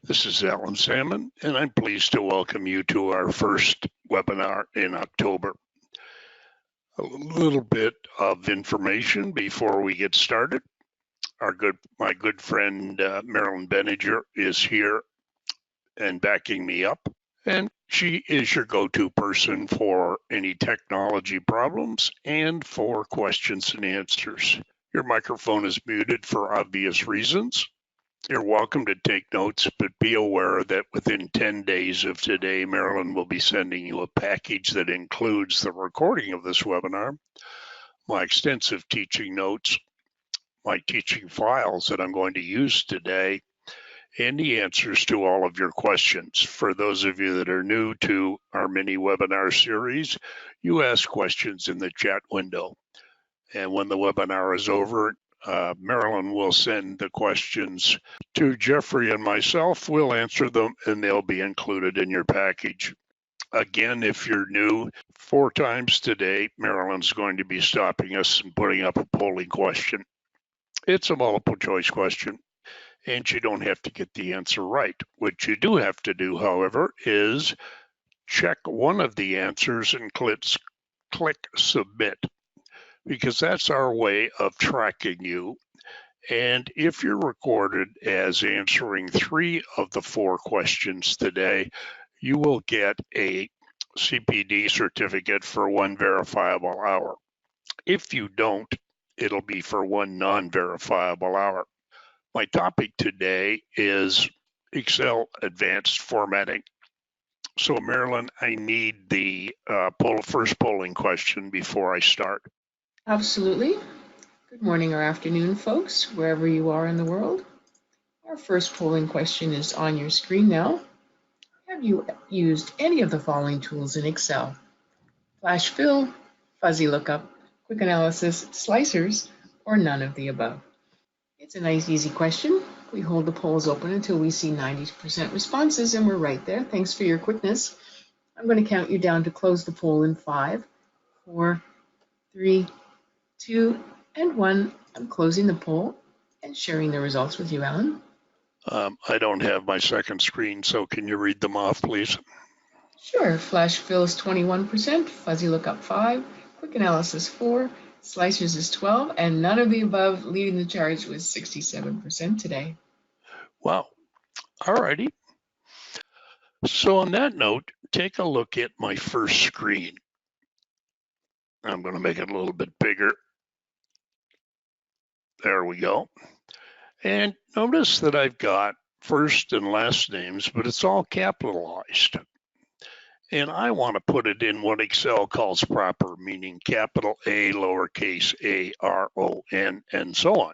This is Alan Salmon, and I'm pleased to welcome you to our first webinar in October. A little bit of information before we get started. My good friend Marilyn Benninger is here and backing me up, and she is your go-to person for any technology problems and for questions and answers. Your microphone is muted for obvious reasons. You're welcome to take notes, but be aware that within 10 days of today, Marilyn will be sending you a package that includes the recording of this webinar, my extensive teaching notes, my teaching files that I'm going to use today, and the answers to all of your questions. For those of you that are new to our mini webinar series, you ask questions in the chat window. And when the webinar is over, Marilyn will send the questions to Jeffrey and myself. We'll answer them and they'll be included in your package. Again, if you're new, 4 times today, Marilyn's going to be stopping us and putting up a polling question. It's a multiple choice question, and you don't have to get the answer right. What you do have to do, however, is check one of the answers and click submit, because that's our way of tracking you. And if you're recorded as answering 3 of the 4 questions today, you will get a CPD certificate for 1 verifiable hour. If you don't, it'll be for 1 non-verifiable hour. My topic today is Excel Advanced Formatting. So Marilyn, I need the first polling question before I start. Absolutely. Good morning or afternoon, folks, wherever you are in the world. Our first polling question is on your screen now. Have you used any of the following tools in Excel? Flash Fill, Fuzzy Lookup, Quick Analysis, Slicers, or none of the above? It's a nice, easy question. We hold the polls open until we see 90% responses, and we're right there. Thanks for your quickness. I'm going to count you down to close the poll in 5, 4, 3, 2, and 1. I'm closing the poll and sharing the results with you, Alan. I don't have my second screen, so can you read them off, please? Sure. Flash Fill is 21%, Fuzzy Lookup 5, Quick Analysis 4, Slicers is 12, and none of the above, leading the charge with 67% today. Wow. All righty. So on that note, take a look at my first screen. I'm going to make it a little bit bigger. There we go. And notice that I've got first and last names, but it's all capitalized. And I want to put it in what Excel calls proper, meaning capital A, lowercase a, R-O-N, and so on.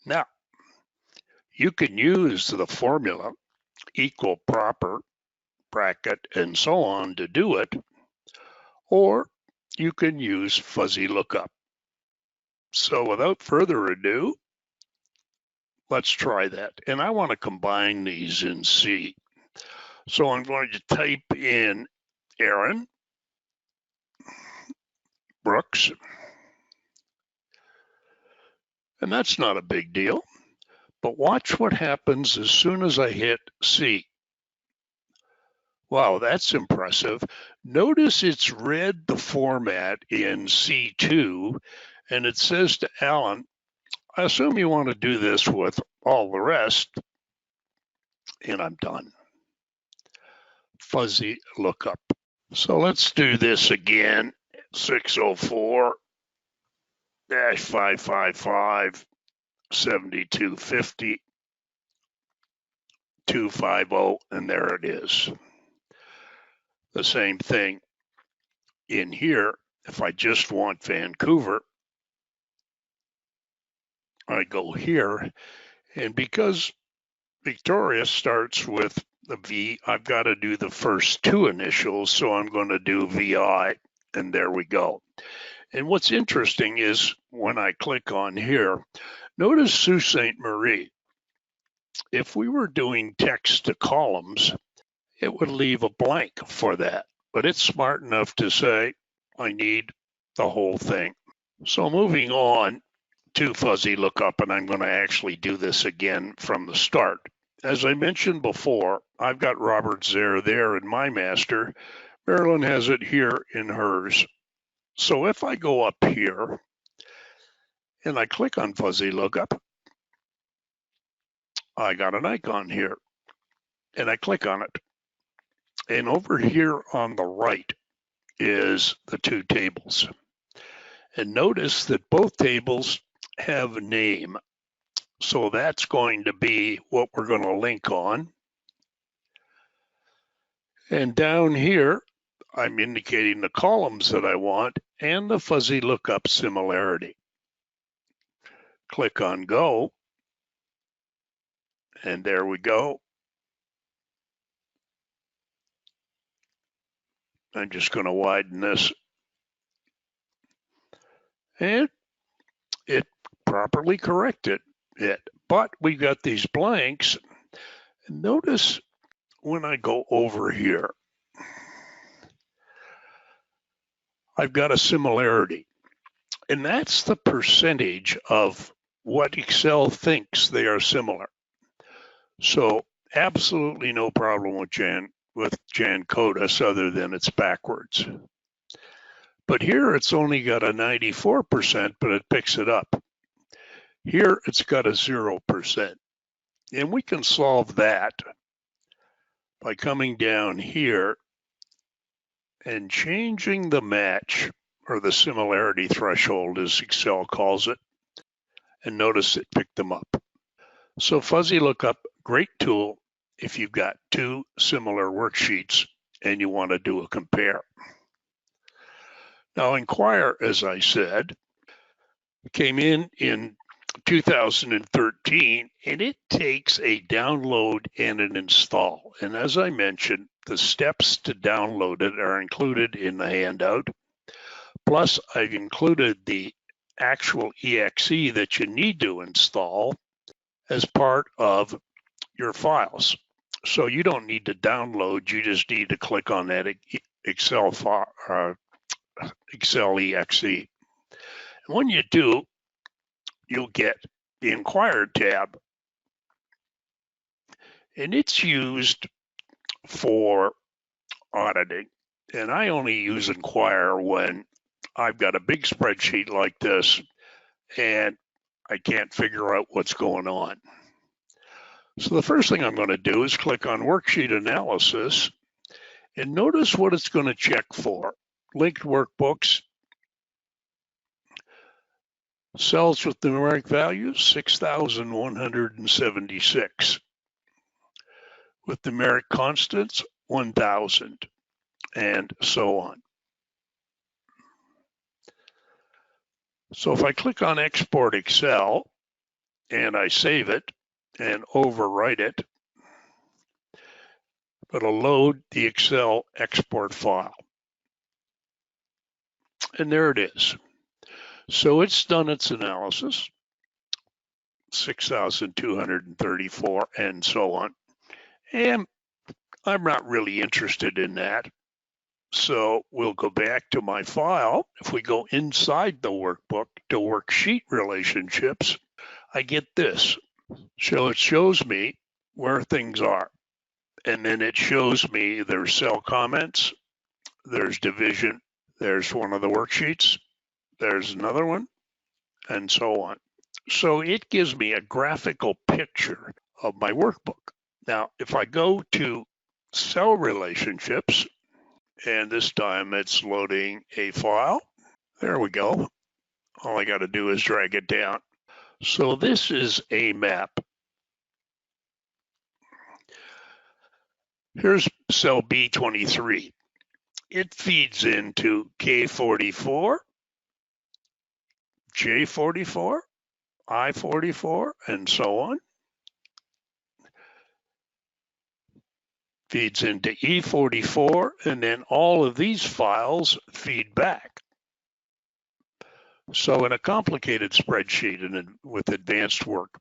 Now, you can use the formula equal proper, bracket, and so on to do it, or you can use fuzzy lookup. So without further ado, let's try that. And I want to combine these in C. So I'm going to type in Aaron Brooks, and that's not a big deal. But watch what happens as soon as I hit C. Wow, that's impressive. Notice it's read the format in C2, and it says to Alan, I assume you want to do this with all the rest, and I'm done. Fuzzy lookup. So let's do this again. 604-555-7250. 250, and there it is. The same thing in here. If I just want Vancouver, I go here, and because Victoria starts with the V, I've got to do the first 2 initials, so I'm going to do VI, and there we go. And what's interesting is when I click on here, notice Sault Ste. Marie. If we were doing text to columns, it would leave a blank for that, but it's smart enough to say, I need the whole thing. So moving on to fuzzy lookup, and I'm going to actually do this again from the start. As I mentioned before, I've got Robert's there in my master. Marilyn has it here in hers. So if I go up here and I click on fuzzy lookup, I got an icon here, and I click on it. And over here on the right is the two tables. And notice that both tables have a name. So that's going to be what we're going to link on. And down here, I'm indicating the columns that I want and the fuzzy lookup similarity. Click on go. And there we go. I'm just going to widen this. And it properly corrected it. But we've got these blanks. Notice when I go over here, I've got a similarity. And that's the percentage of what Excel thinks they are similar. So absolutely no problem with Jan K2's other than it's backwards. But here it's only got a 94%, but it picks it up. Here it's got a 0%. And we can solve that by coming down here and changing the match, or the similarity threshold as Excel calls it. And notice it picked them up. So fuzzy lookup, great tool if you've got two similar worksheets and you want to do a compare. Now Inquire, as I said, came in 2013, and it takes a download and an install. And as I mentioned, the steps to download it are included in the handout. Plus, I've included the actual exe that you need to install as part of your files. So you don't need to download, you just need to click on that Excel file, Excel exe. And when you do, you'll get the Inquire tab. And it's used for auditing. And I only use Inquire when I've got a big spreadsheet like this and I can't figure out what's going on. So the first thing I'm going to do is click on Worksheet Analysis, and notice what it's going to check for. Linked workbooks, cells with numeric values, 6,176. With numeric constants, 1,000, and so on. So if I click on Export Excel, and I save it, and overwrite it, it'll load the Excel export file. And there it is. So it's done its analysis, 6,234 and so on. And I'm not really interested in that. So we'll go back to my file. If we go inside the workbook to worksheet relationships, I get this. So it shows me where things are. And then it shows me there's cell comments, there's division, there's one of the worksheets, there's another one, and so on. So it gives me a graphical picture of my workbook. Now, if I go to cell relationships, and this time it's loading a file, there we go. All I got to do is drag it down. So this is a map. Here's cell B23. It feeds into K44, J44, I44, and so on. Feeds into E44, and then all of these files feed back. So in a complicated spreadsheet and with advanced work,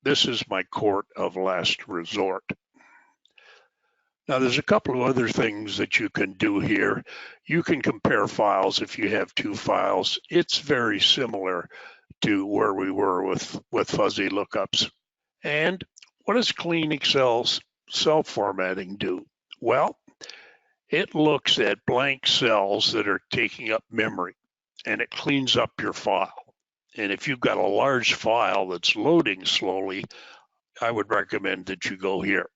this is my court of last resort. Now, there's a couple of other things that you can do here. You can compare files if you have two files. It's very similar to where we were with fuzzy lookups. And what does clean Excel's cell formatting do? Well, it looks at blank cells that are taking up memory, and it cleans up your file. And if you've got a large file that's loading slowly, I would recommend that you go here.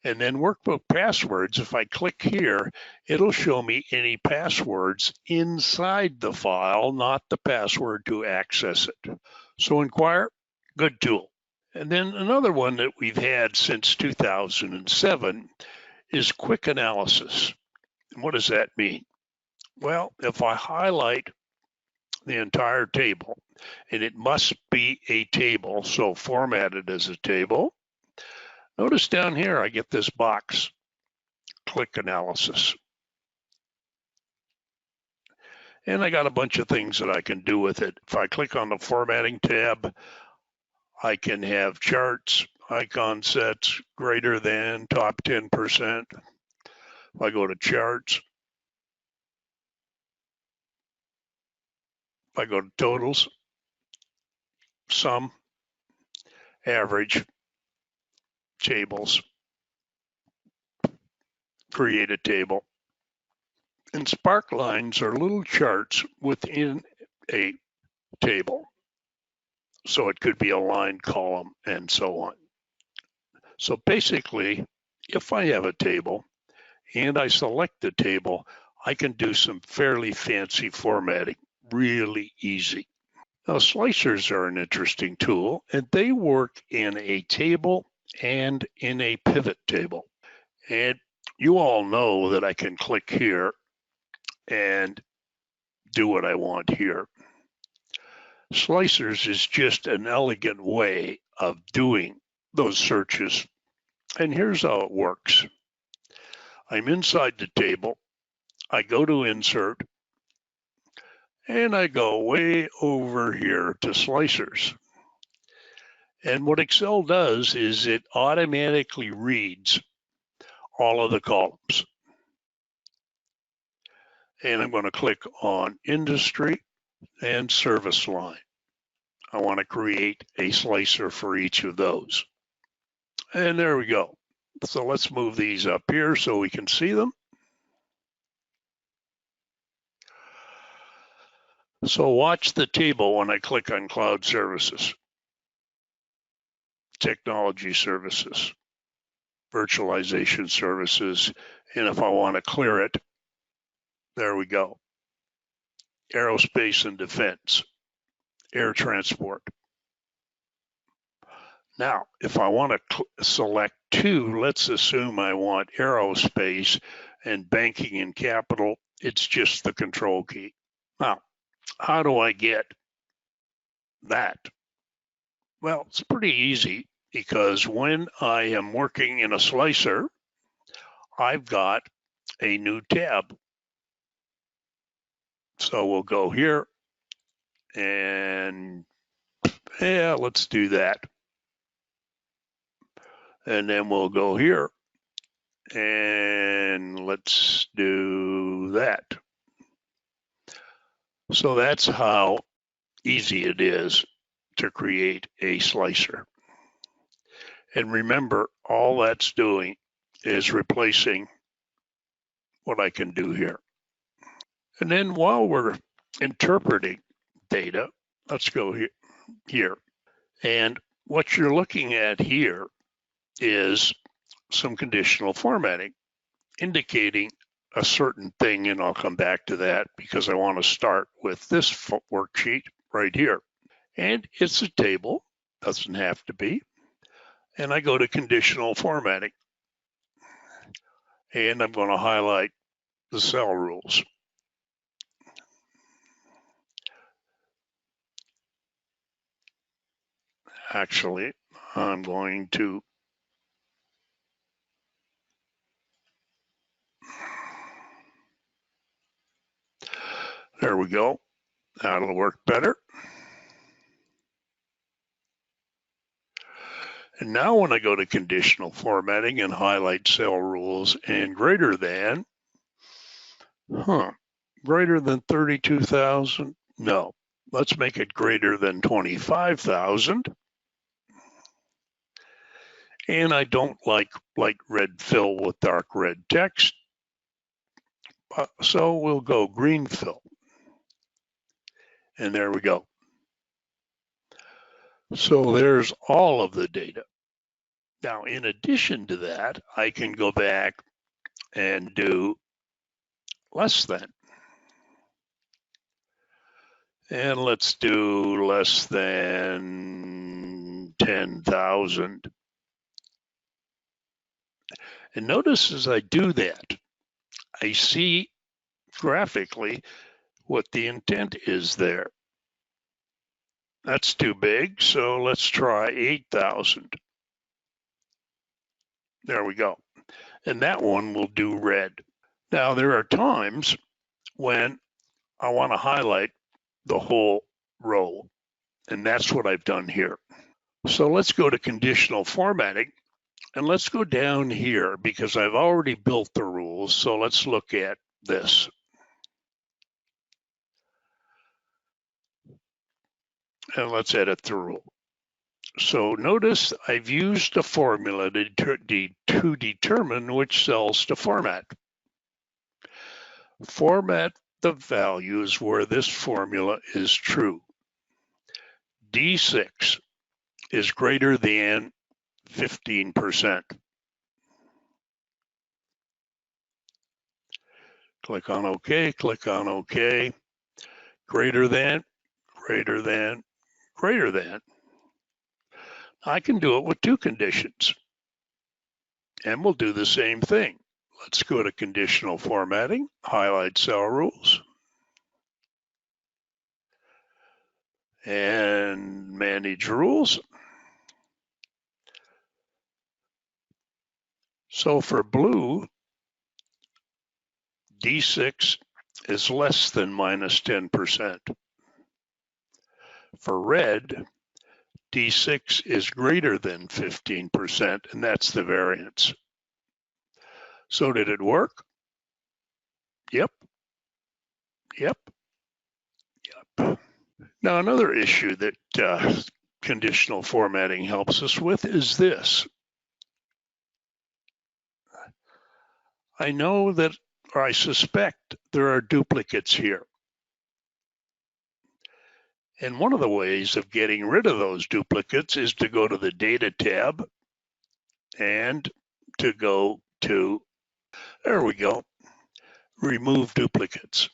And then workbook passwords, if I click here, it'll show me any passwords inside the file, not the password to access it. So Inquire, good tool. And then another one that we've had since 2007 is quick analysis. And what does that mean? Well, if I highlight the entire table, and it must be a table, so formatted as a table, notice down here I get this box, click analysis. And I got a bunch of things that I can do with it. If I click on the formatting tab, I can have charts, icon sets, greater than, top 10%. If I go to charts, if I go to totals, sum, average, tables, create a table. And spark lines are little charts within a table. So it could be a line, column, and so on. So basically, if I have a table and I select the table, I can do some fairly fancy formatting, really easy. Now, slicers are an interesting tool, and they work in a table and in a pivot table. And you all know that I can click here and do what I want here. Slicers is just an elegant way of doing those searches. And here's how it works. I'm inside the table. I go to insert, and I go way over here to slicers. And what Excel does is it automatically reads all of the columns. And I'm going to click on industry and service line. I want to create a slicer for each of those. And there we go. So let's move these up here so we can see them. So watch the table when I click on cloud services, technology services, virtualization services, and if I want to clear it, there we go. Aerospace and defense, air transport. Now, if I want to select two, let's assume I want aerospace and banking and capital, it's just the control key. Now, how do I get that? Well, it's pretty easy because when I am working in a slicer, I've got a new tab. So we'll go here and yeah, let's do that. And then we'll go here and let's do that. So that's how easy it is to create a slicer. And remember, all that's doing is replacing what I can do here. And then while we're interpreting data, let's go here. And what you're looking at here is some conditional formatting, indicating a certain thing, and I'll come back to that because I want to start with this worksheet right here. And it's a table, doesn't have to be. And I go to conditional formatting. And I'm going to highlight the cell rules. Actually, I'm going to there we go. That'll work better. And now when I go to conditional formatting and highlight cell rules and greater than, greater than 32,000? No, let's make it greater than 25,000. And I don't like light red fill with dark red text, so we'll go green fill. And there we go. So there's all of the data. Now, in addition to that, I can go back and do less than. And let's do less than 10,000. And notice as I do that, I see graphically what the intent is there. That's too big, so let's try 8,000. There we go. And that one will do red. Now, there are times when I want to highlight the whole row, and that's what I've done here. So let's go to conditional formatting, and let's go down here because I've already built the rules. So let's look at this. And let's edit the rule. So notice I've used a formula to determine which cells to format. Format the values where this formula is true. D6 is greater than 15%. Click on OK, click on OK. Greater than, greater than, greater than. I can do it with two conditions. And we'll do the same thing. Let's go to conditional formatting, highlight cell rules, and manage rules. So for blue, D6 is less than minus 10%. For red, D6 is greater than 15%, and that's the variance. So did it work? Yep. Yep. Yep. Now, another issue that conditional formatting helps us with is this. I know that, or I suspect there are duplicates here. And one of the ways of getting rid of those duplicates is to go to the Data tab and to go to, there we go, Remove Duplicates.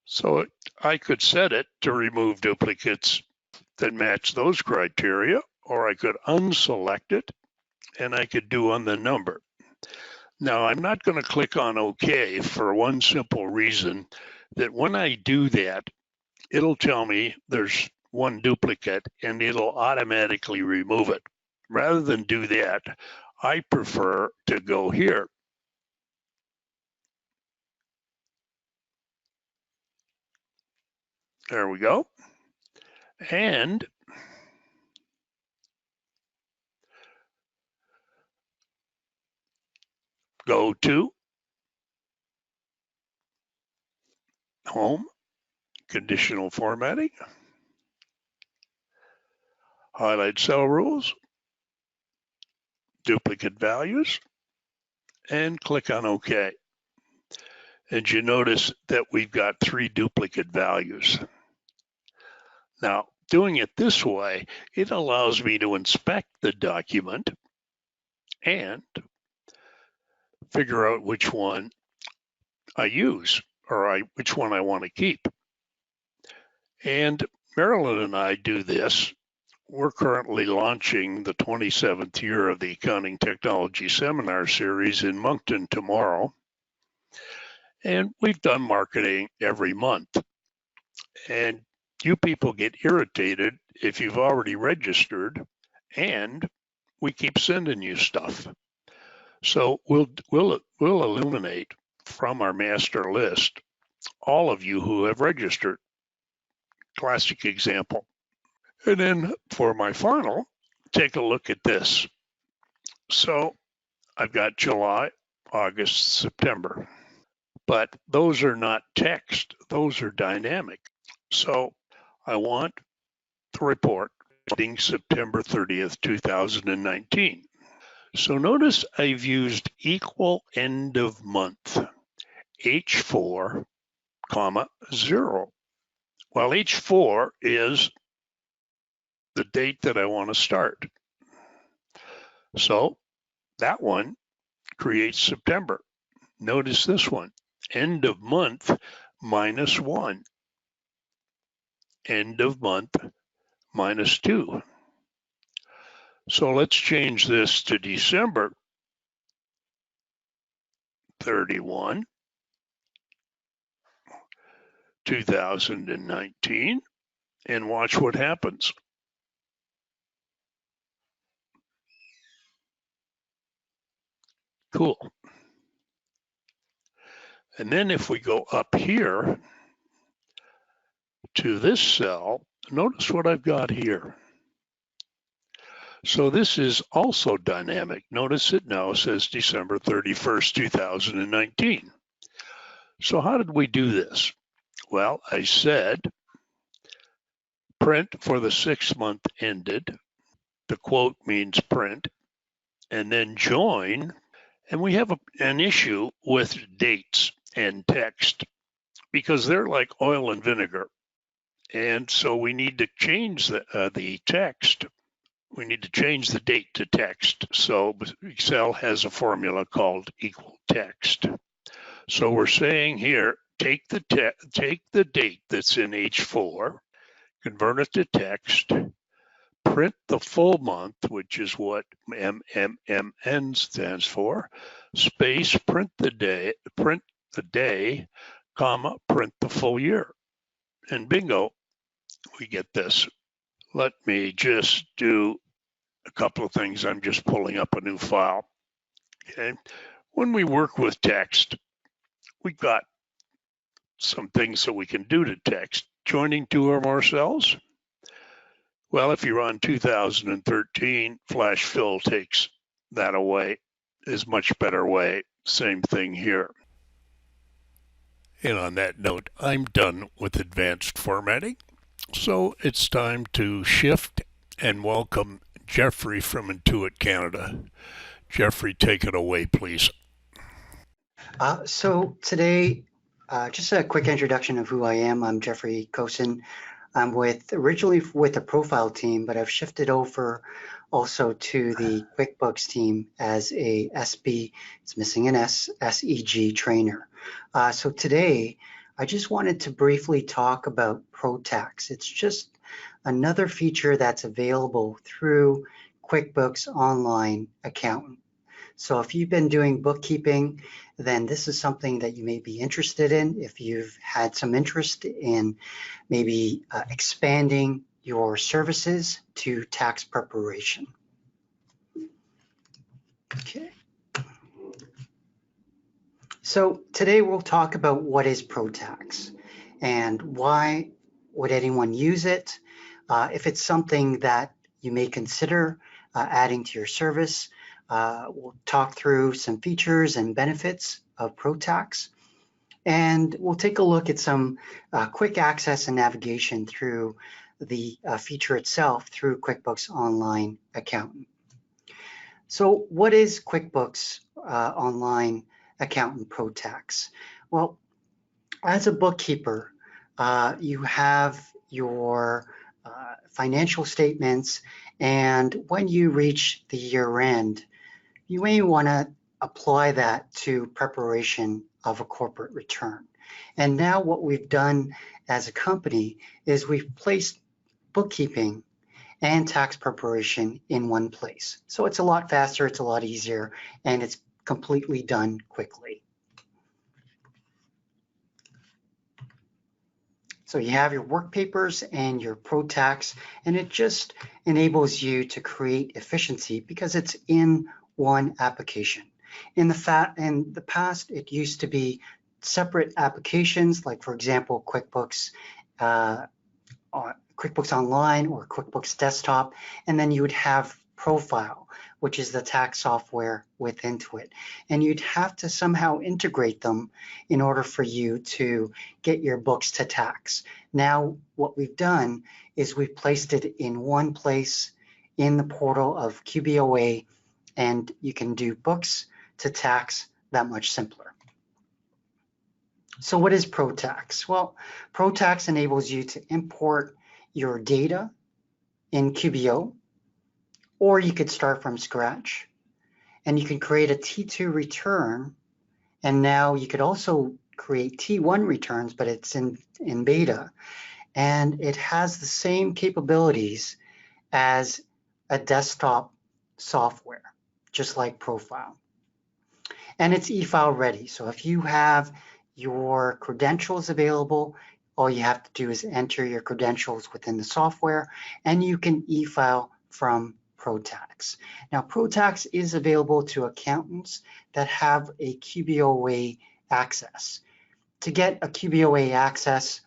So I could set it to remove duplicates that match those criteria, or I could unselect it and I could do on the number. Now, I'm not going to click on OK for one simple reason, that when I do that, it'll tell me there's one duplicate and it'll automatically remove it. Rather than do that, I prefer to go here. There we go. And go to Home, Conditional Formatting, highlight cell rules, duplicate values, and click on OK. And you notice that we've got 3 duplicate values. Now, doing it this way, it allows me to inspect the document and figure out which one I use, or which one I want to keep. And Marilyn and I do this. We're currently launching the 27th year of the Accounting Technology Seminar Series in Moncton tomorrow. And we've done marketing every month. And you people get irritated if you've already registered, and we keep sending you stuff. So we'll eliminate from our master list all of you who have registered. Classic example. And then for my funnel, take a look at this. So I've got July, August, September. but those are not text, those are dynamic. So I want the report ending September 30th, 2019. So notice I've used equal end of month, H4, comma, 0. Well, H4 is the date that I want to start. So that one creates September. Notice this one, end of month -1, end of month -2. So let's change this to December 31, 2019, and watch what happens. Cool. And then if we go up here to this cell, notice what I've got here. So this is also dynamic. Notice it now says December 31st, 2019. So how did we do this? Well, I said print for the 6 month ended. The quote means print, and then join. And we have an issue with dates and text because they're like oil and vinegar. And so we need to change the text. We need to change the date to text. So Excel has a formula called equal text. So we're saying here, take the date that's in H4, convert it to text, print the full month, which is what MMMN stands for, space, print the day, comma, print the full year. And bingo, we get this. Let me just do a couple of things. I'm just pulling up a new file. Okay. When we work with text, we've got some things that we can do to text. Joining two or more cells. Well, if you're on 2013, Flash Fill takes that away. Is much better way. Same thing here. And on that note, I'm done with advanced formatting. So it's time to shift and welcome Jeffrey from Intuit Canada. Jeffrey, take it away, please. So today, just a quick introduction of who I am. I'm Jeffrey Kosin. I'm originally with the profile team, but I've shifted over also to the Quickbooks team as a SB, it's missing an S, SEG trainer. So today, I just wanted to briefly talk about ProTax. It's just another feature that's available through Quickbooks Online Accountant. So if you've been doing bookkeeping, then this is something that you may be interested in. If you've had some interest in maybe expanding your services to tax preparation. Okay. So today we'll talk about what is ProTax and why would anyone use it. If it's something that you may consider adding to your service, we'll talk through some features and benefits of ProTax, and we'll take a look at some quick access and navigation through the feature itself through QuickBooks Online Accountant. So what is QuickBooks Online Accountant ProTax? Well, as a bookkeeper, you have your financial statements, and when you reach the year end, you may want to apply that to preparation of a corporate return. And now what we've done as a company is we've placed bookkeeping and tax preparation in one place. So it's a lot faster, it's a lot easier, and it's completely done quickly. So you have your work papers and your ProTax, and it just enables you to create efficiency because it's in one application. In the past, it used to be separate applications, like for example, QuickBooks Online or QuickBooks Desktop, and then you would have Profile, which is the tax software with Intuit. And you'd have to somehow integrate them in order for you to get your books to tax. Now, what we've done is we've placed it in one place in the portal of QBOA, and you can do books to tax that much simpler. So what is ProTax? Well, ProTax enables you to import your data in QBO, or you could start from scratch, and you can create a T2 return, and now you could also create T1 returns, but it's in beta, and it has the same capabilities as a desktop software, just like Profile. And it's e-file ready, so if you have your credentials available, all you have to do is enter your credentials within the software, and you can e-file from ProTax. Now, ProTax is available to accountants that have a QBOA access. To get a QBOA access,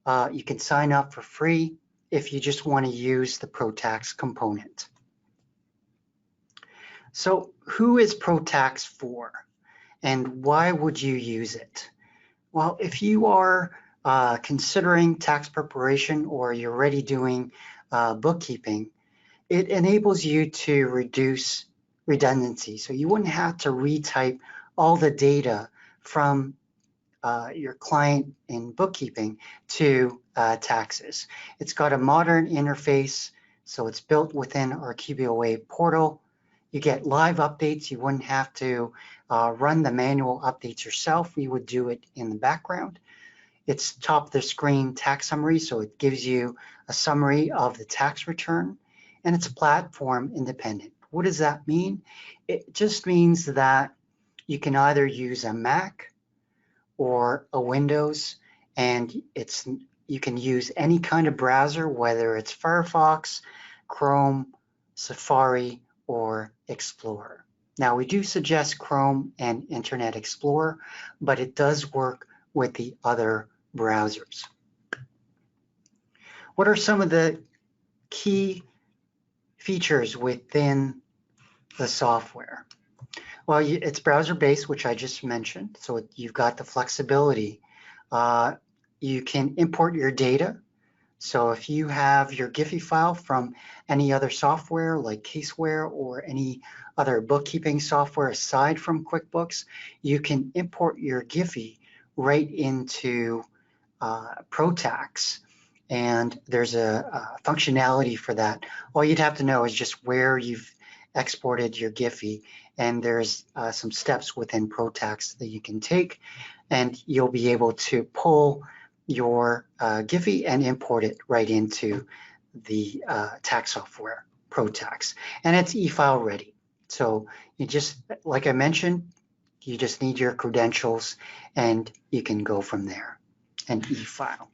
you can sign up for free if you just want to use the ProTax component. So who is ProTax for, and why would you use it? Well, if you are considering tax preparation or you're already doing bookkeeping, it enables you to reduce redundancy. So you wouldn't have to retype all the data from your client in bookkeeping to taxes. It's got a modern interface, so it's built within our QBOA portal. You get live updates. You wouldn't have to run the manual updates yourself. We would do it in the background. It's top of the screen tax summary, so it gives you a summary of the tax return, and it's platform independent. What does that mean? It just means that you can either use a Mac or a Windows, and you can use any kind of browser, whether it's Firefox, Chrome, Safari, or Explorer. Now, we do suggest Chrome and Internet Explorer, but it does work with the other browsers. What are some of the key features within the software? Well, it's browser-based, which I just mentioned, so you've got the flexibility. You can import your data. So if you have your Giphy file from any other software like Caseware or any other bookkeeping software aside from QuickBooks, you can import your Giphy right into ProTax, and there's a functionality for that. All you'd have to know is just where you've exported your Giphy, and there's some steps within ProTax that you can take, and you'll be able to pull your Giphy and import it right into the tax software, ProTax. And it's e-file ready. So you just, like I mentioned, you just need your credentials and you can go from there and e-file.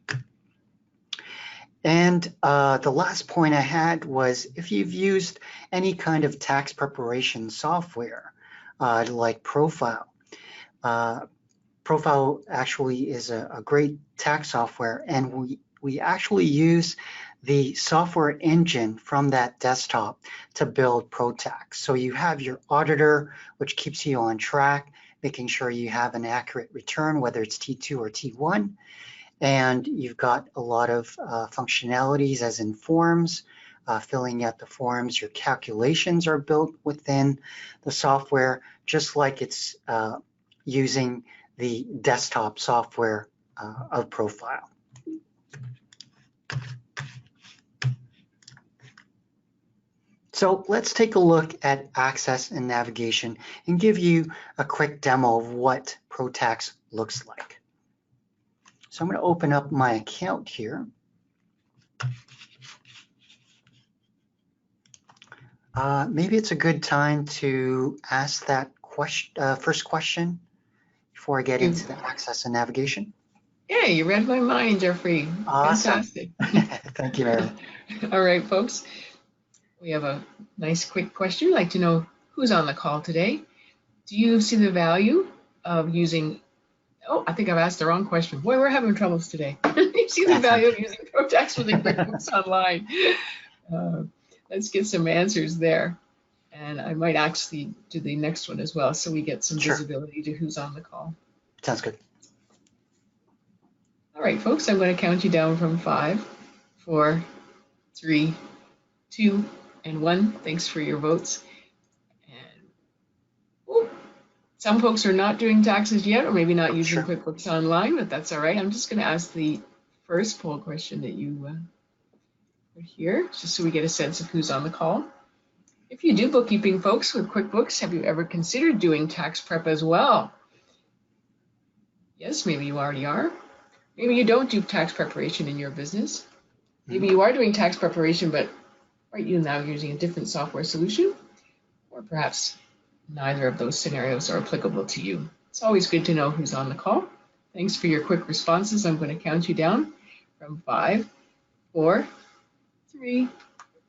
And the last point I had was if you've used any kind of tax preparation software like Profile, Profile actually is a great tax software, and we actually use the software engine from that desktop to build ProTax. So you have your auditor, which keeps you on track, making sure you have an accurate return, whether it's T2 or T1. And you've got a lot of functionalities as in forms, filling out the forms. Your calculations are built within the software, just like it's using the desktop software of Profile. So let's take a look at access and navigation and give you a quick demo of what ProTax looks like. So I'm going to open up my account here. Maybe it's a good time to ask that first question before I get into the access and navigation. Yeah, you read my mind, Jeffrey. Awesome. Fantastic. Thank you, Mary. All right, folks. We have a nice quick question. I'd like to know who's on the call today. Do you see the value of using, oh, I think I've asked the wrong question. Boy, we're having troubles today. Do you see the value of using ProTax within QuickBooks Online? let's get some answers there. And I might actually do the next one as well, so we get some Sure. visibility to who's on the call. Sounds good. All right, folks, I'm going to count you down from 5, 4, 3, 2, and 1. Thanks for your votes. And some folks are not doing taxes yet, or maybe not using Sure. QuickBooks Online, but that's all right. I'm just going to ask the first poll question that you put here, just so we get a sense of who's on the call. If you do bookkeeping, folks, with QuickBooks, have you ever considered doing tax prep as well? Yes, maybe you already are. Maybe you don't do tax preparation in your business. Maybe you are doing tax preparation, but are you now using a different software solution? Or perhaps neither of those scenarios are applicable to you. It's always good to know who's on the call. Thanks for your quick responses. I'm going to count you down from 5, 4, 3,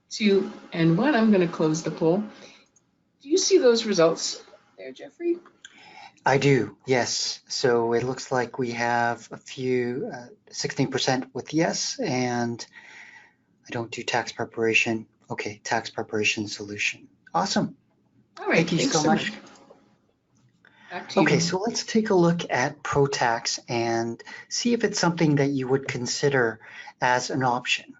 2, and 1. I'm going to close the poll. Do you see those results there, Jeffrey? I do, yes. So it looks like we have a few, 16% with yes, and I don't do tax preparation. Okay, tax preparation solution. Awesome. All right, Thank you thanks so much. Back to you. Okay, so let's take a look at ProTax and see if it's something that you would consider as an option.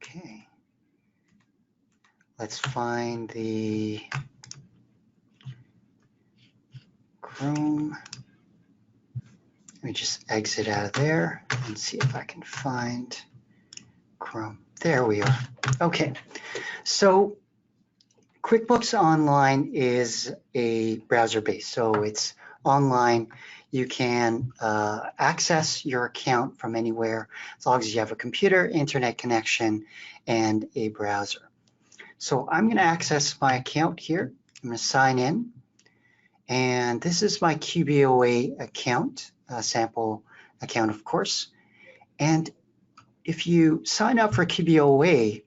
Okay, let's find the Chrome. Let me just exit out of there and see if I can find Chrome. There we are. Okay, so QuickBooks Online is a browser-based, so it's online. You can access your account from anywhere as long as you have a computer, internet connection, and a browser. So I'm going to access my account here. I'm going to sign in, and this is my QBOA account, sample account, of course. And if you sign up for QBOA,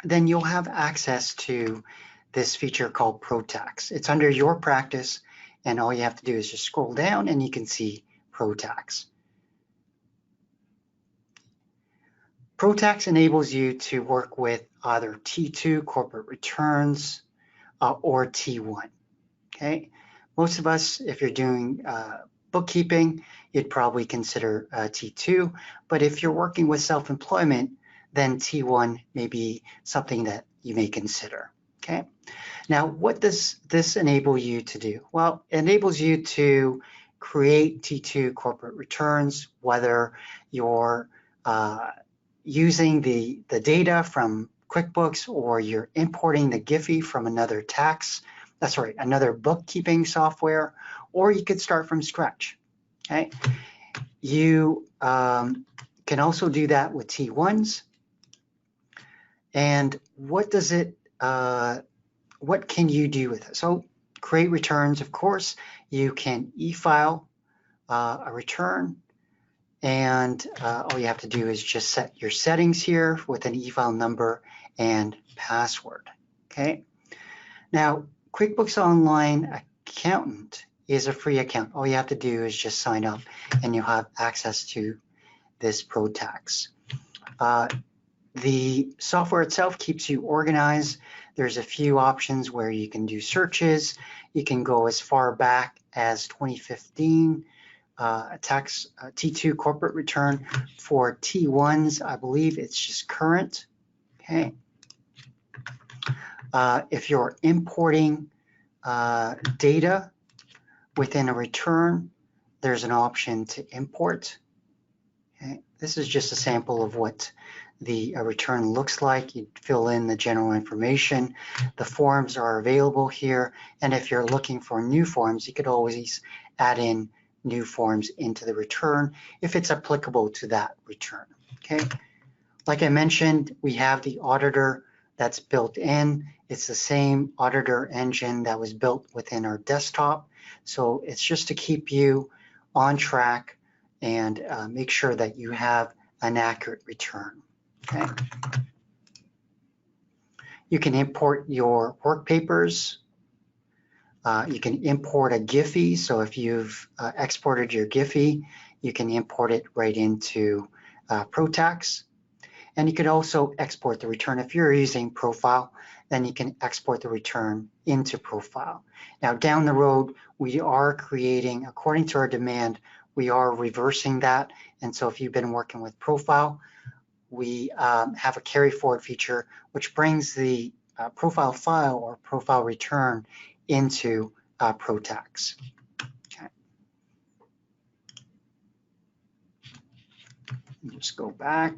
then you'll have access to this feature called ProTax. It's under your practice, and all you have to do is just scroll down and you can see ProTax. ProTax enables you to work with either T2 corporate returns or T1. Okay, most of us, if you're doing bookkeeping, you'd probably consider T2, but if you're working with self-employment, then T1 may be something that you may consider. Okay, now what does this enable you to do? Well, it enables you to create T2 corporate returns, whether you're using the data from QuickBooks or you're importing the Giphy from another another bookkeeping software, or you could start from scratch. Okay, you can also do that with T1s. And what does it? What can you do with it? So create returns, of course. You can e-file a return, and all you have to do is just set your settings here with an e-file number and password. Okay. Now, QuickBooks Online Accountant is a free account. All you have to do is just sign up, and you'll have access to this ProTax. The software itself keeps you organized. There's a few options where you can do searches. You can go as far back as 2015, tax T2 corporate return. For T1s, I believe it's just current. Okay. If you're importing data within a return, there's an option to import. Okay. This is just a sample of what the return looks like. You fill in the general information. The forms are available here, and if you're looking for new forms, you could always add in new forms into the return if it's applicable to that return. Okay, like I mentioned, we have the auditor that's built in. It's the same auditor engine that was built within our desktop, so it's just to keep you on track and make sure that you have an accurate return. Okay. You can import your work papers You can import a Giphy. So if you've exported your Giphy, you can import it right into ProTax. And you can also export the return. If you're using Profile, then you can export the return into Profile. Now down the road, we are creating, according to our demand, we are reversing that. And so if you've been working with Profile, we have a carry forward feature, which brings the profile file or profile return into ProTax. Okay. Just go back.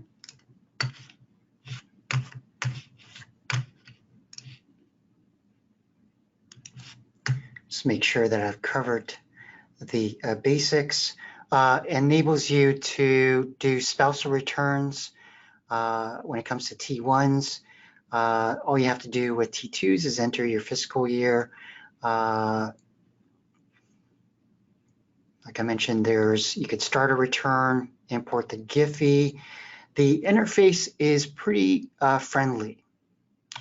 Just make sure that I've covered the basics. Enables you to do spousal returns when it comes to T1s. All you have to do with T2s is enter your fiscal year. Like I mentioned, you could start a return, import the Giphy. The interface is pretty friendly.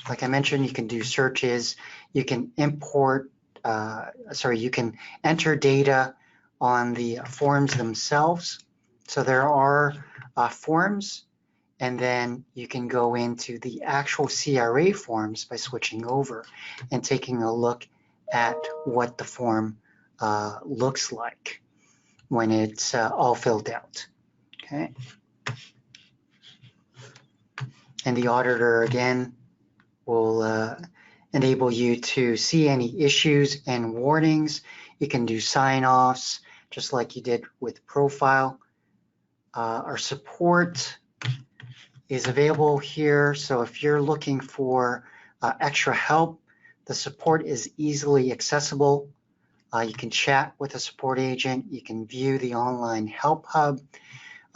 Like I mentioned, you can do searches, you can import, you can enter data on the forms themselves. So there are forms, and then you can go into the actual CRA forms by switching over and taking a look at what the form looks like when it's all filled out. Okay. And the auditor again will enable you to see any issues and warnings. You can do sign-offs just like you did with Profile. Our support is available here. So if you're looking for extra help, the support is easily accessible. You can chat with a support agent. You can view the online help hub,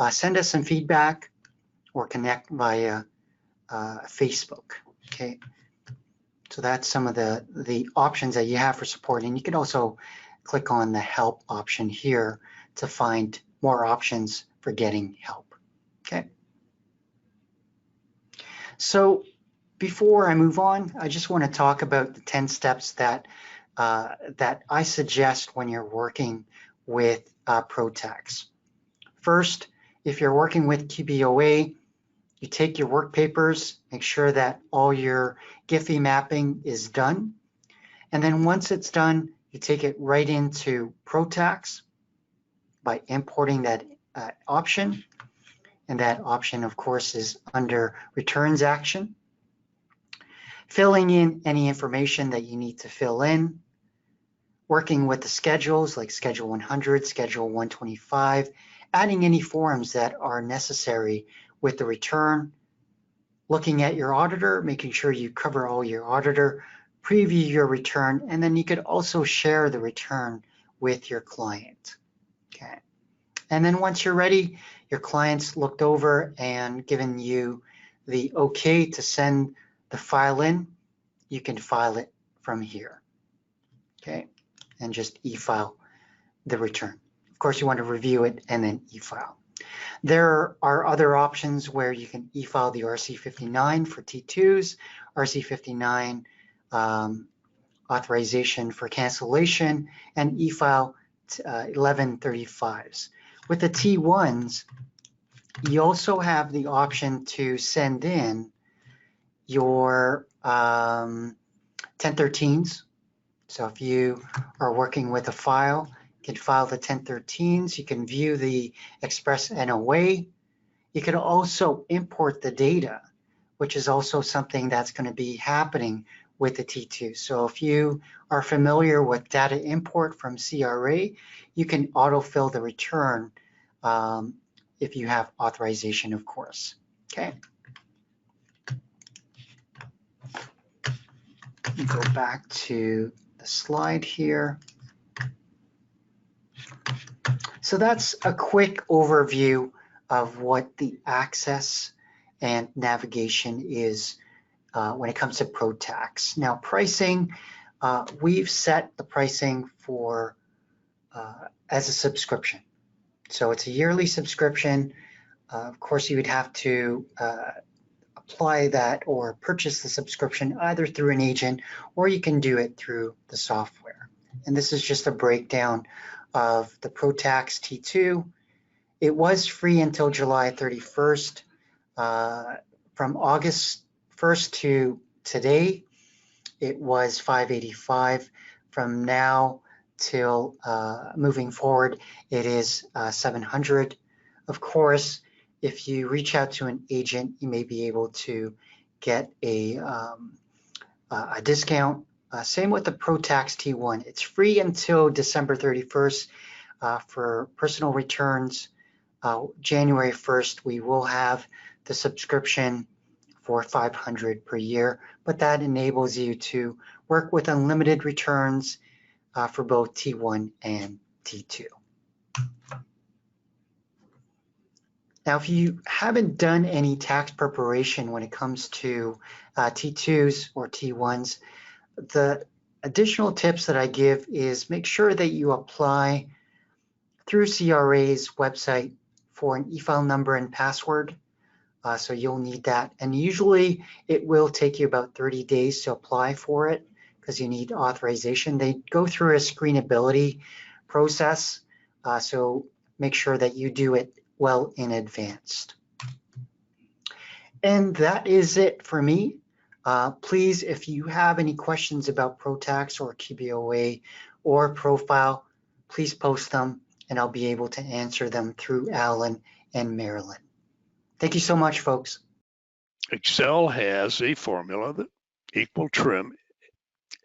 send us some feedback, or connect via Facebook. Okay, so that's some of the options that you have for support, and you can also click on the help option here to find more options for getting help. Okay. So before I move on, I just want to talk about the 10 steps that I suggest when you're working with ProTax. First, if you're working with QBOA, you take your work papers, make sure that all your Giphy mapping is done. And then once it's done, you take it right into ProTax by importing that option. And that option, of course, is under Returns Action. Filling in any information that you need to fill in. Working with the schedules like Schedule 100, Schedule 125, adding any forms that are necessary with the return, looking at your auditor, making sure you cover all your auditor, preview your return, and then you could also share the return with your client. Okay. And then once you're ready, your client's looked over and given you the okay to send the file in, you can file it from here. Okay. And just e-file the return. Of course, you want to review it and then e-file. There are other options where you can e-file the RC59 for T2s, RC59 authorization for cancellation, and e-file 1135s. With the T1s, you also have the option to send in your 1013s. So if you are working with a file, you can file the 1013s, you can view the Express NOA. You can also import the data, which is also something that's going to be happening with the T2. So if you are familiar with data import from CRA, you can autofill the return if you have authorization, of course. Okay. Go back to the slide here. So that's a quick overview of what the access and navigation is when it comes to ProTax. Now pricing, we've set the pricing for as a subscription. So it's a yearly subscription. Of course, you would have to apply that or purchase the subscription either through an agent or you can do it through the software. And this is just a breakdown of the ProTax T2. It was free until July 31st. From August 1st to today, it was $585. From now till moving forward, it is $700. Of course, if you reach out to an agent, you may be able to get a discount. Same with the ProTax T1. It's free until December 31st for personal returns. January 1st, we will have the subscription for $500 per year, but that enables you to work with unlimited returns for both T1 and T2. Now, if you haven't done any tax preparation when it comes to T2s or T1s, the additional tips that I give is make sure that you apply through CRA's website for an e-file number and password. So you'll need that. And usually it will take you about 30 days to apply for it because you need authorization. They go through a screenability process. So make sure that you do it well in advance. And that is it for me. Please, if you have any questions about ProTax or QBOA or Profile, please post them and I'll be able to answer them through Alan and Marilyn. Thank you so much, folks. Excel has a formula that equal trim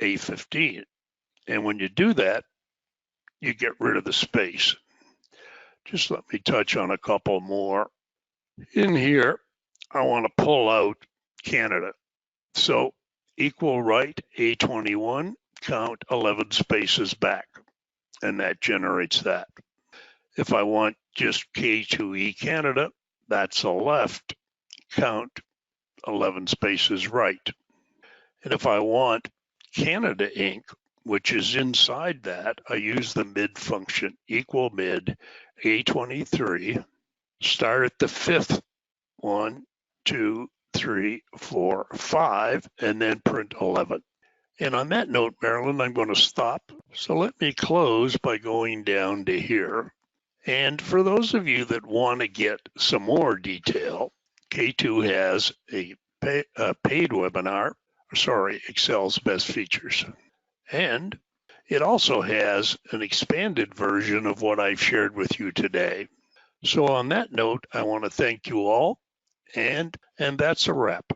A15. And when you do that, you get rid of the space. Just let me touch on a couple more. In here, I want to pull out Canada. So equal right A21, count 11 spaces back, and that generates that. If I want just K2E Canada, that's a left, count 11 spaces right. And if I want Canada Inc., which is inside that, I use the mid function, equal mid A23, start at the fifth 1, 2, 3, 4, 5, and then print 11. And on that note, Marilyn, I'm going to stop. So let me close by going down to here. And for those of you that want to get some more detail, K2 has a paid webinar, Excel's best features. And it also has an expanded version of what I've shared with you today. So on that note, I want to thank you all. And that's a wrap.